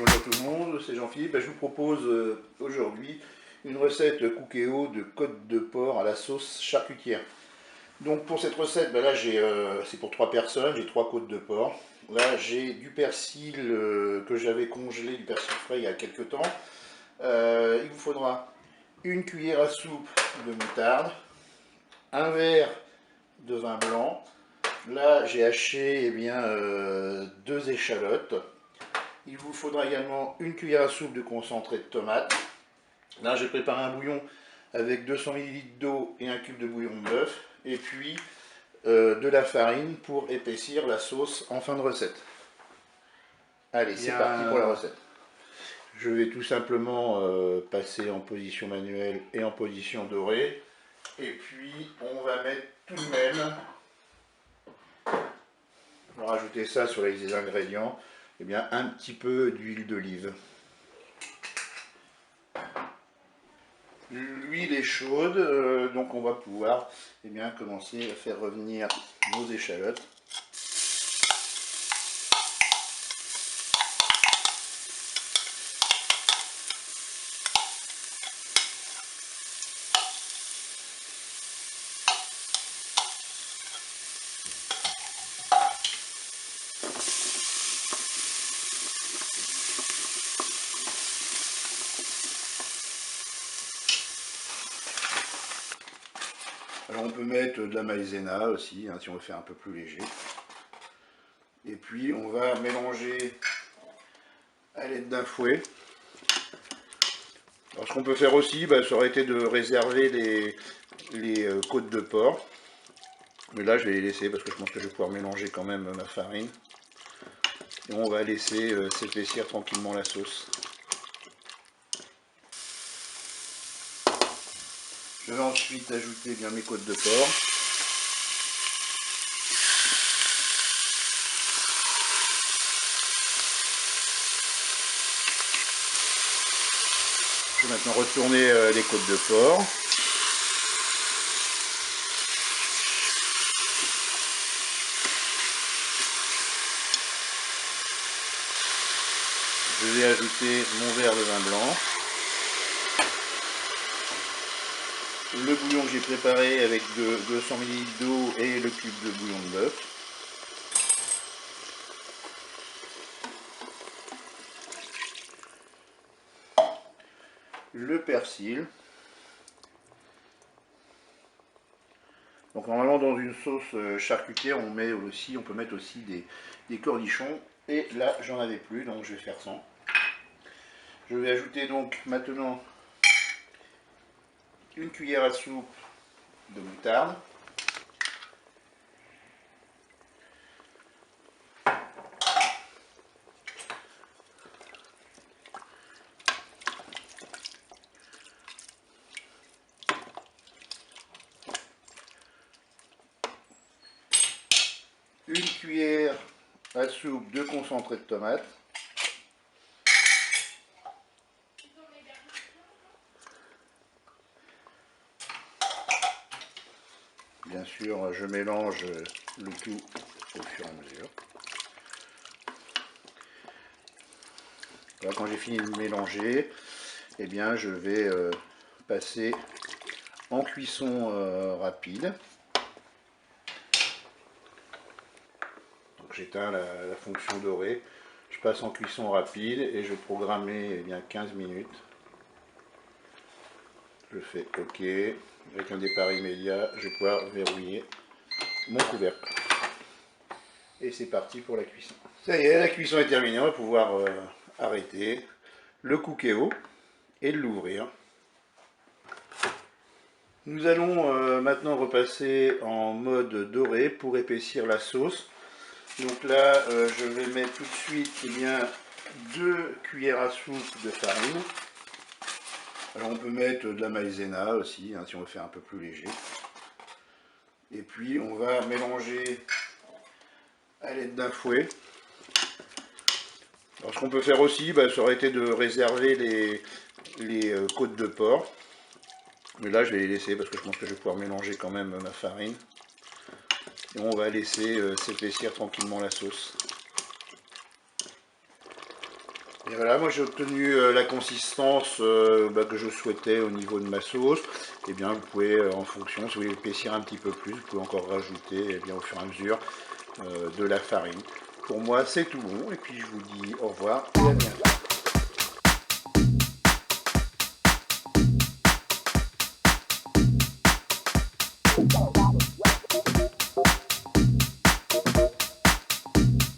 bonjour tout le monde, c'est Jean-Philippe. Je vous propose aujourd'hui une recette Cookéo de côte de porc à la sauce charcutière. Donc pour cette recette, là c'est pour 3 personnes, j'ai 3 côtes de porc. Là j'ai du persil que j'avais congelé, du persil frais il y a quelques temps. Il vous faudra une cuillère à soupe de moutarde, un verre de vin blanc. Là j'ai haché 2 échalotes. Il vous faudra également une cuillère à soupe de concentré de tomate. Là j'ai préparé un bouillon avec 200 ml d'eau et un cube de bouillon de bœuf. Et puis de la farine pour épaissir la sauce en fin de recette. Allez, c'est parti pour la recette. Je vais tout simplement passer en position manuelle et en position dorée. Et puis on va mettre tout de même, on va rajouter ça sur les ingrédients, un petit peu d'huile d'olive. L'huile est chaude, donc on va pouvoir commencer à faire revenir nos échalotes. Alors on peut mettre de la maïzena aussi, si on veut faire un peu plus léger. Et puis on va mélanger à l'aide d'un fouet. Alors ce qu'on peut faire aussi, ça aurait été de réserver les côtes de porc. Mais là je vais les laisser parce que je pense que je vais pouvoir mélanger quand même ma farine. Et on va laisser s'épaissir tranquillement la sauce. Je vais ensuite ajouter mes côtes de porc. Je vais maintenant retourner les côtes de porc. Je vais ajouter mon verre de vin blanc. Le bouillon que j'ai préparé avec 200 ml d'eau et le cube de bouillon de bœuf. Le persil. Donc normalement dans une sauce charcutière on peut mettre aussi des cornichons. Et là j'en avais plus, donc je vais faire sans. Je vais ajouter donc maintenant une cuillère à soupe de moutarde. Une cuillère à soupe de concentré de tomate. Bien sûr, je mélange le tout au fur et à mesure. Alors, quand j'ai fini de mélanger, je vais passer en cuisson rapide. Donc j'éteins la fonction dorée, je passe en cuisson rapide et je vais programmer 15 minutes. Je fais OK. Avec un départ immédiat, je vais pouvoir verrouiller mon couvercle. Et c'est parti pour la cuisson. Ça y est, la cuisson est terminée. On va pouvoir arrêter le Cookéo et l'ouvrir. Nous allons maintenant repasser en mode doré pour épaissir la sauce. Donc là, je vais mettre tout de suite 2 cuillères à soupe de farine. Alors on peut mettre de la maïzena aussi, si on veut faire un peu plus léger. Et puis on va mélanger à l'aide d'un fouet. Alors ce qu'on peut faire aussi, ça aurait été de réserver les côtes de porc. Mais là je vais les laisser parce que je pense que je vais pouvoir mélanger quand même ma farine. Et on va laisser s'épaissir tranquillement la sauce. Et voilà, moi j'ai obtenu la consistance que je souhaitais au niveau de ma sauce. Et bien vous pouvez, en fonction, si vous voulez épaissir un petit peu plus, vous pouvez encore rajouter eh bien, au fur et à mesure de la farine. Pour moi c'est tout bon, et puis je vous dis au revoir et à bientôt.